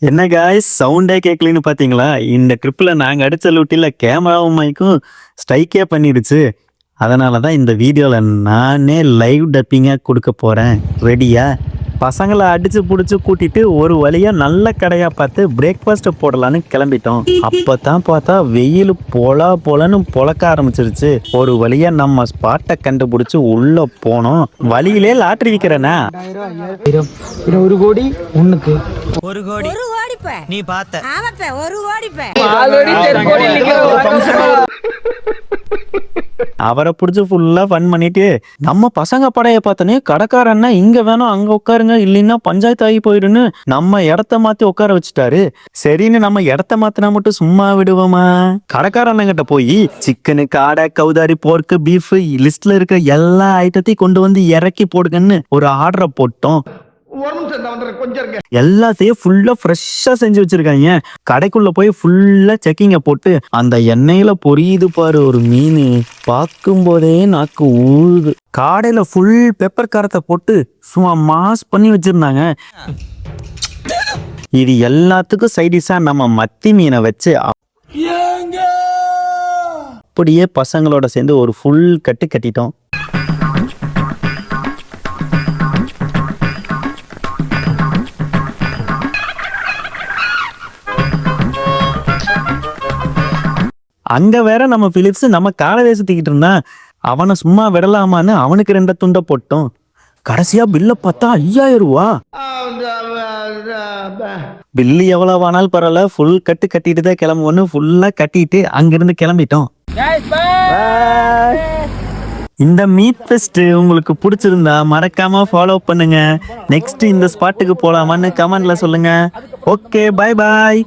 என்ன காய்ஸ் சவுண்டே கேட்கலன்னு பார்த்தீங்களா? இந்த ட்ரிப்பில் நாங்கள் அடித்த லூட்டியில் கேமராவும் மைக்கும் ஸ்ட்ரைக்கே பண்ணிடுச்சு. அதனால தான் இந்த வீடியோவில் நானே லைவ் டப்பிங்காக கொடுக்க போகிறேன். ரெடியா? பசங்களை அடிச்சு பிடிச்சி கூட்டிட்டு ஒரு வழியா நல்ல கடையா பார்த்து பிரேக்ஃபாஸ்ட் போடலான்னு கிளம்பிட்டோம். அப்பதான் பார்த்தா வெயில் போலன்னு பொழக்க ஆரம்பிச்சிருச்சு. ஒரு வழியா நம்ம ஸ்பாட்டை கண்டுபிடிச்சு உள்ள போனோம். வழியிலே லாட்டரி விற்கிறேன்னா 1 கோடி உனக்கு 1 கோடி நீ பார்த்த ஆமாப்பா 1 கோடி அவரை பிடிச்சி ஃபுல்லா ஃபன் பண்ணிட்டு நம்ம பசங்க படைய பார்த்தனே கடைக்காரன்னா இங்க வேணும் அங்க உட்காருங்க இல்லைன்னா பஞ்சாயத்து ஆகி போயிடுன்னு நம்ம இடத்த மாத்தி உட்கார வச்சுட்டாரு. சரின்னு நம்ம இடத்த மாத்தினா மட்டும் சும்மா விடுவோமா? கடைக்காரன்கிட்ட போய் சிக்கனு காடை கௌதாரி போர்க்கு பீஃப் லிஸ்ட்ல இருக்க எல்லா ஐட்டத்தையும் கொண்டு வந்து இறக்கி போடுங்கன்னு ஒரு ஆர்டரை போட்டோம். எல்லாத்தையும் ஃபுல்லா ஃப்ரெஷ்ஷா செஞ்சு வச்சிருக்காங்க. கடைக்குள்ள போய் ஃபுல்லா செக்கிங்க போட்டு அந்த எண்ணெயில பொரியுது பாரு ஒரு மீன், பார்க்கும் போதே நாக்கு ஊறுது. காடையில ஃபுல் பெப்பர் காரத்தை போட்டு சும்மா மாஸ் பண்ணி வச்சிருந்தாங்க. இது எல்லாத்துக்கும் சைடிஷா நம்ம மத்தி மீனை வச்சு அப்படியே பசங்களோட சேர்ந்து ஒரு ஃபுல் கட்டு கட்டிட்டோம். அங்க வேற நம்ம பிலிப்ஸ் நம்ம காலவே சுத்திக்கிட்டு இருந்தான். அவனை சும்மா விடலாமான்னு அவனுக்கு 2 துண்டை போட்டோம். கடைசியா பில்ல பார்த்தா 5000 ரூபா. பில்லு எவ்வளவு ஆனாலும் பரவாயில்ல, ஃபுல் கட்டு கட்டிட்டு தான் கிளம்புவோன்னு ஃபுல்லா கட்டிட்டு அங்கிருந்து கிளம்பிட்டோம். இந்த மீட் ஃபெஸ்ட் உங்களுக்கு பிடிச்சிருந்தா மறக்காம ஃபாலோ பண்ணுங்க. நெக்ஸ்ட் இந்த ஸ்பாட்டுக்கு போலாமான்னு கமெண்ட்ல சொல்லுங்க. Okay, bye bye.